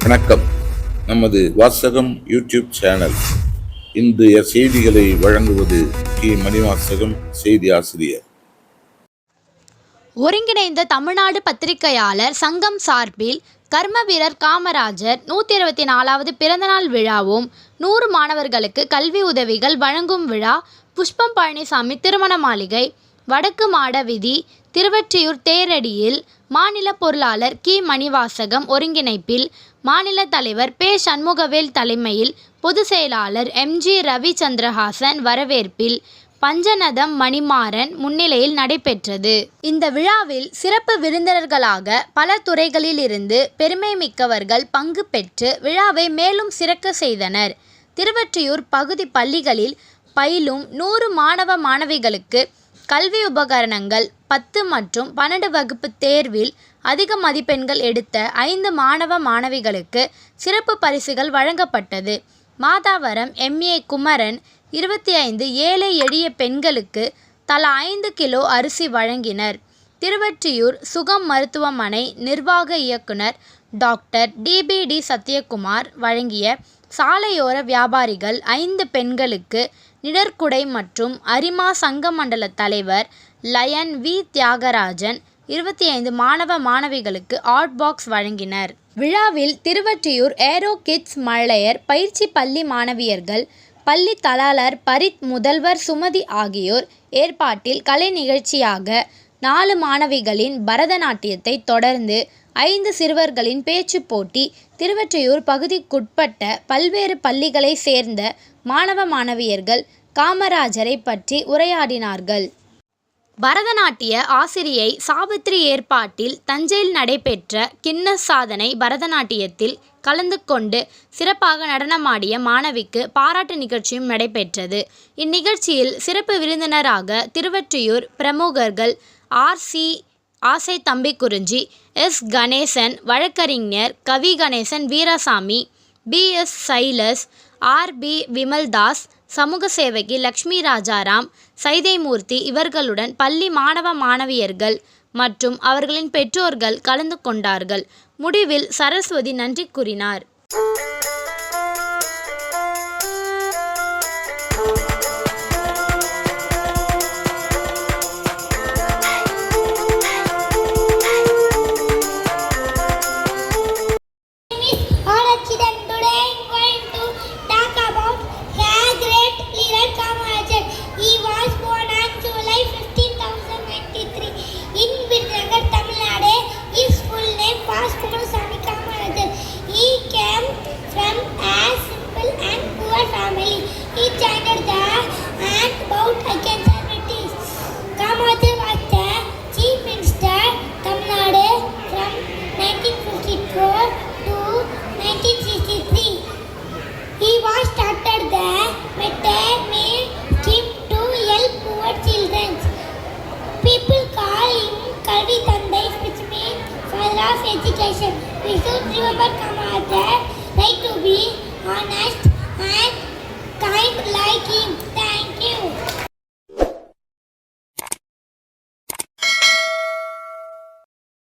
வணக்கம். நமது வாசகம் யூடியூப் சேனல் இன்றைய செய்திகளை வழங்குவது கி. மணிவாசகம், செய்தி ஆசிரியர். ஒருங்கிணைந்த தமிழ்நாடு பத்திரிகையாளர் சங்கம் சார்பில் கர்மவீரர் காமராஜர் 124வது பிறந்தநாள் விழாவும் 100 மாணவர்களுக்கு கல்வி உதவிகள் வழங்கும் விழா புஷ்பம் பழனிசாமி திருமண மாளிகை, வடக்கு மாட வீதி, திருவொற்றியூர் தேரடியில் மாநில பொருளாளர் கி. மணிவாசகம் ஒருங்கிணைப்பில் மாநில தலைவர் பெ. சண்முகவேல் தலைமையில் பொதுச் செயலாளர் எம். ஜி. ரவிச்சந்திரஹாசன் வரவேற்பில் பஞ்சநதம் மணிமாறன் முன்னிலையில் நடைபெற்றது. இந்த விழாவில் சிறப்பு விருந்தினர்களாக பல துறைகளில் இருந்து பெருமை மிக்கவர்கள் பங்கு பெற்று விழாவை மேலும் சிறக்க செய்தனர். திருவொற்றியூர் பகுதி பள்ளிகளில் பயிலும் 100 மாணவ மாணவிகளுக்கு கல்வி உபகரணங்கள், 10 மற்றும் 12 வகுப்பு தேர்வில் அதிக மதிப்பெண்கள் எடுத்த 5 மாணவ மாணவிகளுக்கு சிறப்பு பரிசுகள் வழங்கப்பட்டது. மாதாவரம் எம். ஏ. குமரன் 25 ஏழை எளிய பெண்களுக்கு தலா 5 கிலோ அரிசி வழங்கினர். திருவொற்றியூர் சுகம் மருத்துவமனை நிர்வாக இயக்குனர் டாக்டர் டி. சத்யகுமார் வழங்கிய சாலையோர வியாபாரிகள் 5 பெண்களுக்கு நிழற்குடை மற்றும் அரிமா சங்க மண்டல தலைவர் லயன் வி. தியாகராஜன் 25 மாணவ மாணவிகளுக்கு ஹாட் பாக்ஸ் வழங்கினர். விழாவில் திருவொற்றியூர் ஏரோ கிட்ஸ் மழலையர் பயிற்சி பள்ளி மாணவியர்கள், பள்ளி தலாளர் பரித், முதல்வர் சுமதி ஆகியோர் ஏற்பாட்டில் கலை நிகழ்ச்சியாக 4 மாணவிகளின் பரதநாட்டியத்தை தொடர்ந்து 5 சிறுவர்களின் பேச்சு போட்டி, திருவொற்றியூர் பகுதிக்குட்பட்ட பல்வேறு பள்ளிகளை சேர்ந்த மாணவ மாணவியர்கள் காமராஜரை பற்றி உரையாடினார்கள். பரதநாட்டிய ஆசிரியை சாவித்ரி ஏற்பாட்டில் தஞ்சையில் நடைபெற்ற கின்னஸ் சாதனை பரதநாட்டியத்தில் கலந்து கொண்டு சிறப்பாக நடனமாடிய மாணவிக்கு பாராட்டு நிகழ்ச்சியும் நடைபெற்றது. இந்நிகழ்ச்சியில் சிறப்பு விருந்தினராக திருவொற்றியூர் பிரமுகர்கள் ஆர். ஆசை தம்பிக்குறிஞ்சி, எஸ். கணேசன், வழக்கறிஞர் Kavi Ganesan Veerasamy, P. S. Silas, R. P. Vimaldas, சமூக சேவகி லட்சுமி ராஜாராம், சைதைமூர்த்தி இவர்களுடன் பள்ளி மாணவ மாணவியர்கள் மற்றும் அவர்களின் பெற்றோர்கள் கலந்து கொண்டார்கள். முடிவில் சரஸ்வதி நன்றி கூறினார். He chanted the act about against diabetes. Kamathir was the Chief Minister Tamil Nadu from 1954 to 1963. He was started the Midday scheme to help poor children. People call him Kalvi Thandai, which means father of education. We should remember Kamathir